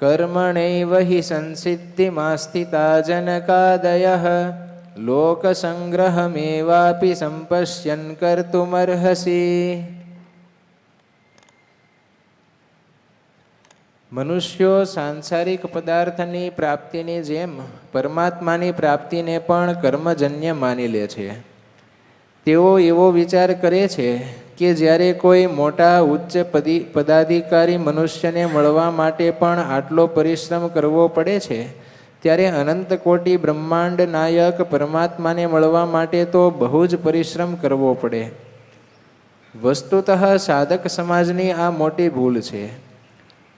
કર્મણૈવ હિ સંસિદ્ધિમાસ્થિતા જનકાદયઃ લોકસંગ્રહમેવાપી સંપશ્યન કર્તુમર્હસી. મનુષ્યો સાંસારિક પદાર્થની પ્રાપ્તિની જેમ પરમાત્માની પ્રાપ્તિને પણ કર્મજન્ય માની લે છે. તેઓ એવો વિચાર કરે છે કે જ્યારે કોઈ મોટા ઉચ્ચ પદાધિકારી મનુષ્યને મળવા માટે પણ આટલો પરિશ્રમ કરવો પડે છે, ત્યારે અનંત કોટી બ્રહ્માંડ નાયક પરમાત્માને મળવા માટે તો બહુ જ પરિશ્રમ કરવો પડે. વસ્તુતઃ સાધક સમાજની આ મોટી ભૂલ છે.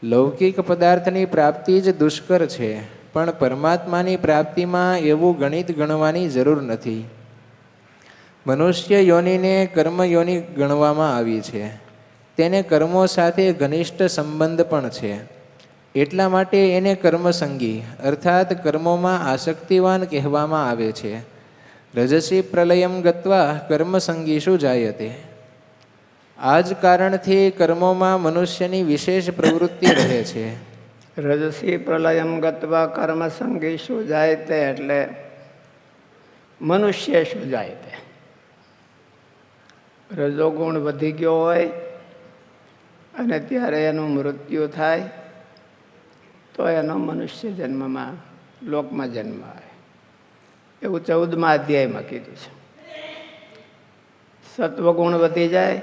લૌકિક પદાર્થની પ્રાપ્તિ જ દુષ્કર છે, પણ પરમાત્માની પ્રાપ્તિમાં એવું ગણિત ગણવાની જરૂર નથી. મનુષ્ય યોનિને કર્મયોનિ ગણવામાં આવી છે. તેને કર્મો સાથે ઘનિષ્ઠ સંબંધ પણ છે. એટલા માટે એને કર્મસંગી અર્થાત કર્મોમાં આસક્તિવાન કહેવામાં આવે છે. રજસી પ્રલયમ ગત્વા કર્મસંગીષુ જાયતે. આ જ કારણથી કર્મોમાં મનુષ્યની વિશેષ પ્રવૃત્તિ રહે છે. રજસી પ્રલયમ ગત્વા કર્મસંગીષુ જાયતે એટલે મનુષ્યેષુ જાયતે. રજોગુણ વધી ગયો હોય અને ત્યારે એનું મૃત્યુ થાય તો એનો મનુષ્ય જન્મમાં લોકમાં જન્મ આવે. એવું 14મા અધ્યાયમાં કીધું છે. સત્વગુણ વધી જાય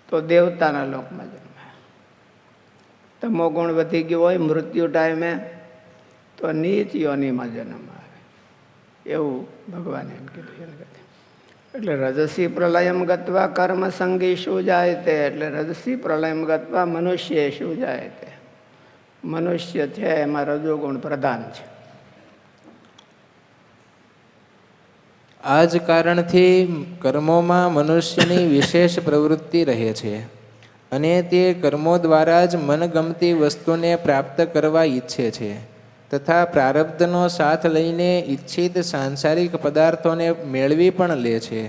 તો દેવતાના લોકમાં જન્મ આવે. તમોગુણ વધી ગયો હોય મૃત્યુ ટાઈમે તો નીચ યોનિમાં જન્મ આવે. એવું ભગવાને એમ કીધું. એટલે રજસી પ્રલયમ ગત્વા કર્મ સંગી શું જાય તે, એટલે રજસી પ્રલયમ ગત્વા મનુષ્ય શું જાય તે. મનુષ્ય છે એમાં રજોગુણ પ્રધાન છે. આ જ કારણથી કર્મોમાં મનુષ્યની વિશેષ પ્રવૃત્તિ રહે છે અને તે કર્મો દ્વારા જ મનગમતી વસ્તુને પ્રાપ્ત કરવા ઈચ્છે છે તથા પ્રારબ્ધનો સાથ લઈને ઈચ્છિત સાંસારિક પદાર્થોને મેળવી પણ લે છે.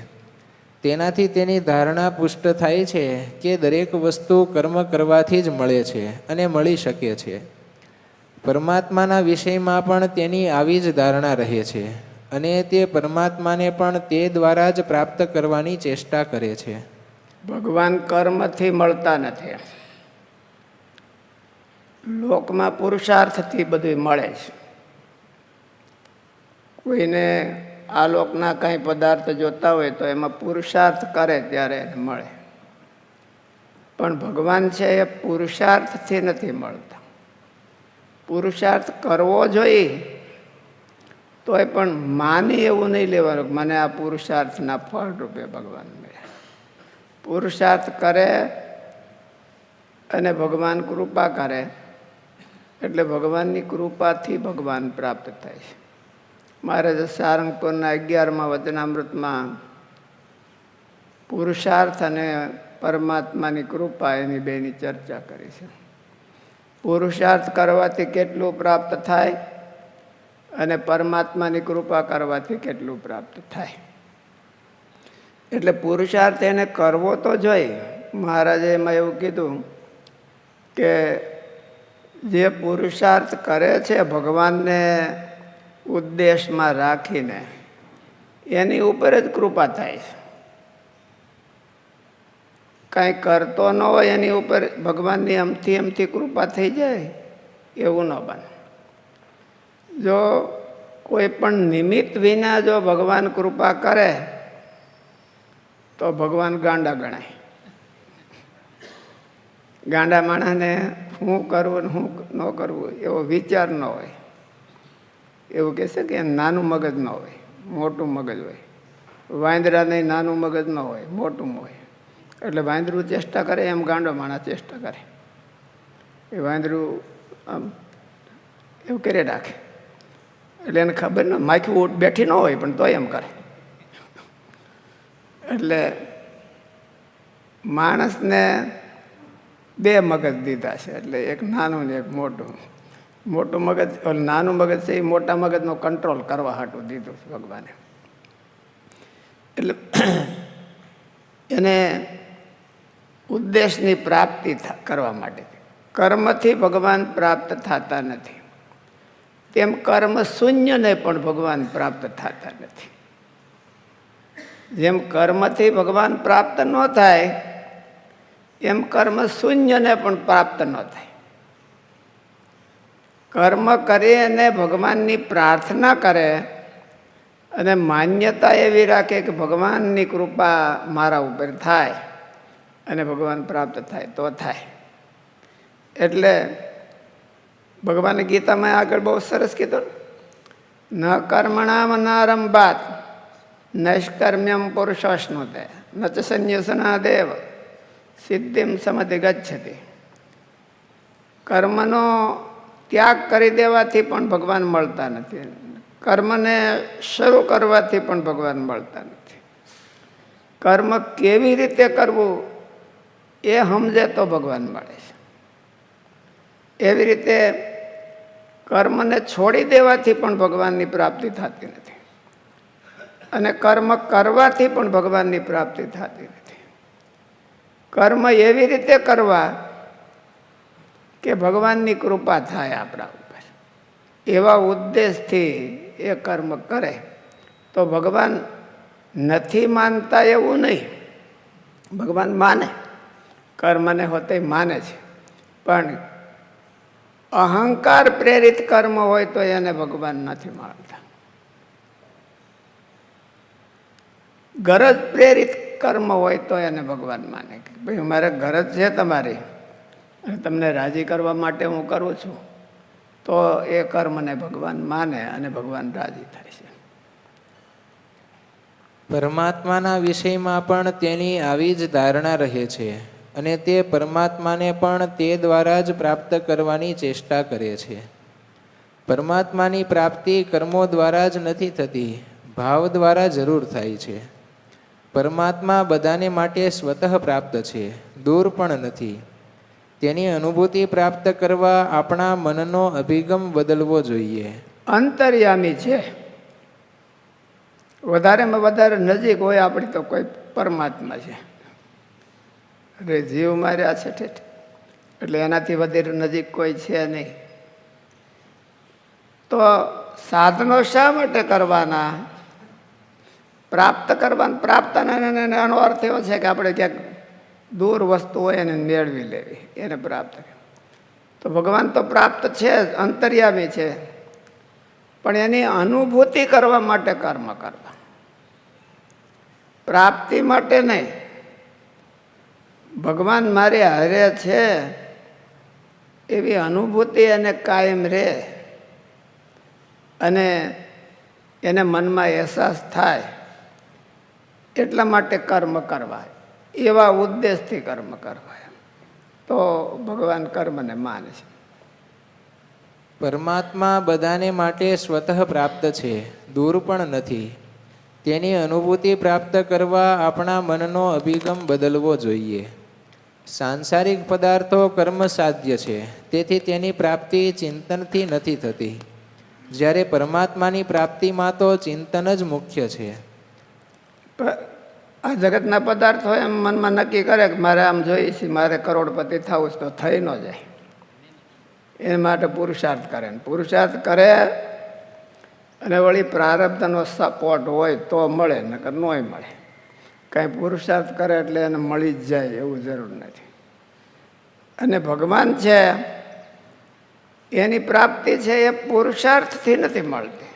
તેનાથી તેની ધારણા પુષ્ટ થાય છે કે દરેક વસ્તુ કર્મ કરવાથી જ મળે છે અને મળી શકે છે. પરમાત્માના વિષયમાં પણ તેની આવી જ ધારણા રહે છે અને તે પરમાત્માને પણ તે દ્વારા જ પ્રાપ્ત કરવાની ચેષ્ટા કરે છે. ભગવાન કર્મથી મળતા નથી. લોકમાં પુરુષાર્થથી બધું મળે છે. કોઈને આ લોકના કાંઈ પદાર્થ જોતા હોય તો એમાં પુરુષાર્થ કરે ત્યારે એને મળે. પણ ભગવાન છે એ પુરુષાર્થથી નથી મળતા. પુરુષાર્થ કરવો જોઈએ તોય પણ માની એવું નહીં લેવાનું મને આ પુરુષાર્થના ફળ રૂપે ભગવાન મળ્યા. પુરુષાર્થ કરે અને ભગવાન કૃપા કરે એટલે ભગવાનની કૃપાથી ભગવાન પ્રાપ્ત થાય છે. મહારાજ સારંગપુરના 11મા વચનામૃતમાં પુરુષાર્થ અને પરમાત્માની કૃપા એની બેની ચર્ચા કરી છે. પુરુષાર્થ કરવાથી કેટલું પ્રાપ્ત થાય અને પરમાત્માની કૃપા કરવાથી કેટલું પ્રાપ્ત થાય. એટલે પુરુષાર્થ એને કરવો તો જોઈએ. મહારાજે એમાં એવું કીધું કે જે પુરુષાર્થ કરે છે ભગવાનને ઉદ્દેશમાં રાખીને એની ઉપર જ કૃપા થાય છે. કાંઈ કરતો ન હોય એની ઉપર ભગવાનની એમથી કૃપા થઈ જાય એવું ન બને. જો કોઈ પણ નિમિત્ત વિના જો ભગવાન કૃપા કરે તો ભગવાન ગાંડા ગણાય. ગાંડા માણસને શું કરવું ને શું ન કરવું એવો વિચાર ન હોય. એવું કહેશે કે નાનું મગજ ન હોય, મોટું મગજ હોય. વાંદરાને નાનું મગજ ન હોય, મોટું હોય. એટલે વાંદરું ચેષ્ટા કરે એમ ગાંડો માણસ ચેષ્ટા કરે. એ વાંદરું આમ એવું કરી રાખે એટલે એને ખબર ન માખી ઊંટ બેઠી ન હોય પણ તોય એમ કરે. એટલે માણસને બે મગજ દીધા છે એટલે એક નાનું ને એક મોટું. મોટું મગજ નાનું મગજ છે એ મોટા મગજનો કંટ્રોલ કરવા હાટું દીધું ભગવાને. એટલે એને ઉદ્દેશની પ્રાપ્તિ કરવા માટે કર્મથી ભગવાન પ્રાપ્ત થતા નથી, તેમ કર્મ શૂન્યને પણ ભગવાન પ્રાપ્ત થતા નથી. જેમ કર્મથી ભગવાન પ્રાપ્ત ન થાય એમ કર્મ શૂન્યને પણ પ્રાપ્ત ન થાય. કર્મ કરે અને ભગવાનની પ્રાર્થના કરે અને માન્યતા એવી રાખે કે ભગવાનની કૃપા મારા ઉપર થાય અને ભગવાન પ્રાપ્ત થાય તો થાય. એટલે ભગવાને ગીતામાં આગળ બહુ સરસ કીધું, ન કર્મણામ નારંભાત નૈષ્કર્મ્યમ પુરુષોશ્નુતે ન ચ સંન્યસના દેવ સિદ્ધિમ સમધિ ગચ્છતિ. કર્મનો ત્યાગ કરી દેવાથી પણ ભગવાન મળતા નથી, કર્મને શરૂ કરવાથી પણ ભગવાન મળતા નથી. કર્મ કેવી રીતે કરવું એ સમજે તો ભગવાન મળે છે. એવી રીતે કર્મને છોડી દેવાથી પણ ભગવાનની પ્રાપ્તિ થતી નથી અને કર્મ કરવાથી પણ ભગવાનની પ્રાપ્તિ થતી નથી. કર્મ એવી રીતે કરવા કે ભગવાનની કૃપા થાય આપણા ઉપર, એવા ઉદ્દેશથી એ કર્મ કરે તો ભગવાન નથી માનતા એવું નહીં, ભગવાન માને, કર્મને હોતે માને છે. પણ અહંકાર પ્રેરિત કર્મ હોય તો એને ભગવાન નથી માનતા. ગરજ પ્રેરિત કર્મ હોય તો એને ભગવાન માને કે ભાઈ મારે ગરજ છે તમારી અને તમને રાજી કરવા માટે હું કરું છું, તો એ કર્મને ભગવાન માને અને ભગવાન રાજી થાય છે. પરમાત્માના વિષયમાં પણ તેની આવી જ ધારણા રહે છે અને તે પરમાત્માને પણ તે દ્વારા જ પ્રાપ્ત કરવાની ચેષ્ટા કરે છે. પરમાત્માની પ્રાપ્તિ કર્મો દ્વારા જ નથી થતી, ભાવ દ્વારા જરૂર થાય છે. પરમાત્મા બધાને માટે સ્વતઃ પ્રાપ્ત છે, દૂર પણ નથી. તેની અનુભૂતિ પ્રાપ્ત કરવા આપણા મનનો અભિગમ બદલવો જોઈએ. અંતર્યામી છે, વધારેમાં વધારે નજીક હોય આપણી તો કોઈ પરમાત્મા છે. અરે જીવ માર્યા છે ઠેઠ, એટલે એનાથી વધારે નજીક કોઈ છે નહીં. તો સાધનો શા માટે કરવાના? પ્રાપ્ત કરવાના. પ્રાપ્તનો અર્થ એવો છે કે આપણે ક્યાંક દૂર વસ્તુ હોય એને મેળવી લેવી, એને પ્રાપ્ત. તો ભગવાન તો પ્રાપ્ત છે, અંતર્યામી છે, પણ એની અનુભૂતિ કરવા માટે કર્મ કરવા, પ્રાપ્તિ માટે નહીં. ભગવાન મારી હારે છે એવી અનુભૂતિ એને કાયમ રહે અને એને મનમાં અહેસાસ થાય એટલા માટે કર્મ કરવા, એવા ઉદ્દેશથી કર્મ કરવા, તો ભગવાન કર્મને માને છે. પરમાત્મા બધાને માટે સ્વતઃ પ્રાપ્ત છે, દૂર પણ નથી. તેની અનુભૂતિ પ્રાપ્ત કરવા આપણા મનનો અભિગમ બદલવો જોઈએ. સાંસારિક પદાર્થો કર્મ સાધ્ય છે, તેથી તેની પ્રાપ્તિ ચિંતનથી નથી થતી, જ્યારે પરમાત્માની પ્રાપ્તિમાં તો ચિંતન જ મુખ્ય છે. આ જગતના પદાર્થો એમ મનમાં નક્કી કરે કે મારે આમ જોઈએ છે, મારે કરોડપતિ થવું છે, તો થઈ ન જાય. એ માટે પુરુષાર્થ કરે, પુરુષાર્થ કરે અને વળી પ્રારબ્ધનો સપોર્ટ હોય તો મળે, નકર નોય મળે. કાંઈ પુરુષાર્થ કરે એટલે એને મળી જ જાય એવું જરૂર નથી. અને ભગવાન છે એની પ્રાપ્તિ છે એ પુરુષાર્થથી નથી મળતી,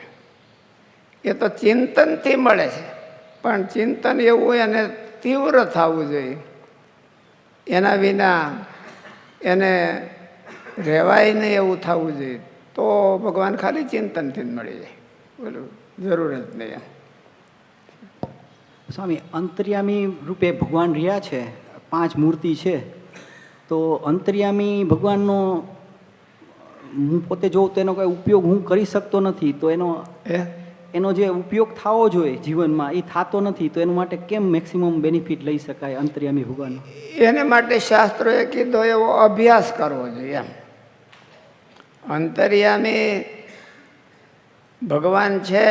એ તો ચિંતનથી મળે છે. પણ ચિંતન એવું એને તીવ્ર થવું જોઈએ, એના વિના એને રહેવાય નહીં એવું થવું જોઈએ, તો ભગવાન ખાલી ચિંતનથી જ મળી જાય, બોલું જરૂર જ નહીં. સ્વામી, અંતર્યામી રૂપે ભગવાન રહ્યા છે, 5 મૂર્તિ છે, તો અંતર્યામી ભગવાનનો હું પોતે જોઉં તો એનો કંઈ ઉપયોગ હું કરી શકતો નથી, તો એનો જે ઉપયોગ થવો જોઈએ જીવનમાં એ થતો નથી, તો એના માટે કેમ મેક્સિમમ બેનિફિટ લઈ શકાય અંતર્યામી ભગવાનનો? એને માટે શાસ્ત્રોએ કીધો એવો અભ્યાસ કરવો જોઈએ એમ. અંતર્યામી ભગવાન છે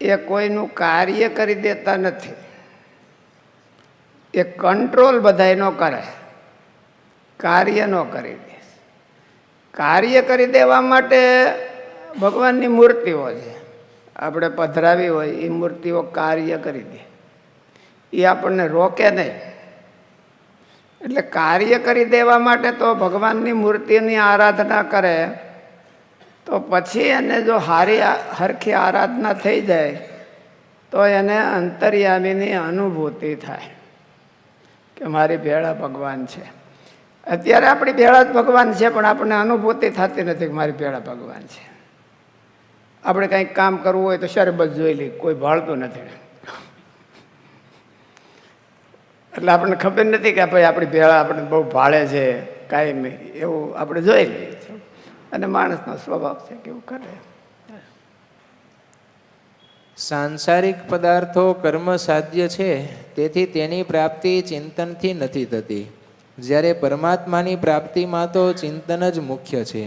એ કોઈનું કાર્ય કરી દેતા નથી, એ કંટ્રોલ બધાય ન કરે. કાર્ય ન કરી દે. કાર્ય કરી દેવા માટે ભગવાનની મૂર્તિઓ છે, આપણે પધરાવી હોય એ મૂર્તિઓ કાર્ય કરી દે, એ આપણને રોકે નહીં. એટલે કાર્ય કરી દેવા માટે તો ભગવાનની મૂર્તિની આરાધના કરે તો પછી એને જો હરખી આરાધના થઈ જાય તો એને અંતર્યામીની અનુભૂતિ થાય કે મારી ભેળા ભગવાન છે. અત્યારે આપણી ભેળા જ ભગવાન છે, પણ આપણને અનુભૂતિ થતી નથી કે મારી ભેળા ભગવાન છે. આપણે કંઈક કામ કરવું હોય તો શરબત જોઈ લઈ, કોઈ ભાળતું નથી, એટલે આપણને ખબર નથી કે ભાઈ આપણી ભેળા આપણે બહુ ભાળે છે કાયમી, એવું આપણે જોઈ લઈએ છીએ. અને માણસનો સ્વભાવ છે કે એવું કરે. સાંસારિક પદાર્થો કર્મ સાધ્ય છે, તેથી તેની પ્રાપ્તિ ચિંતનથી નથી થતી, જ્યારે પરમાત્માની પ્રાપ્તિમાં તો ચિંતન જ મુખ્ય છે.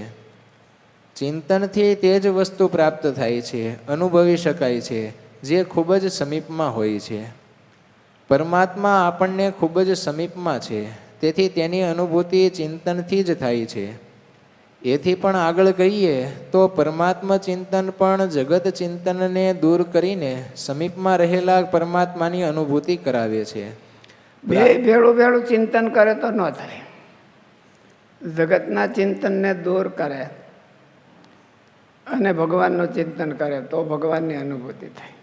ચિંતનથી તે જ વસ્તુ પ્રાપ્ત થાય છે, અનુભવી શકાય છે, જે ખૂબ જ સમીપમાં હોય છે. પરમાત્મા આપણને ખૂબ જ સમીપમાં છે, તેથી તેની અનુભૂતિ ચિંતનથી જ થાય છે. એથી પણ આગળ કહીએ તો પરમાત્મા ચિંતન પણ જગત ચિંતનને દૂર કરીને સમીપમાં રહેલા પરમાત્માની અનુભૂતિ કરાવે છે. બે ભેળું ચિંતન કરે તો ન થાય. જગતના ચિંતનને દૂર કરે અને ભગવાનનું ચિંતન કરે તો ભગવાનની અનુભૂતિ થાય.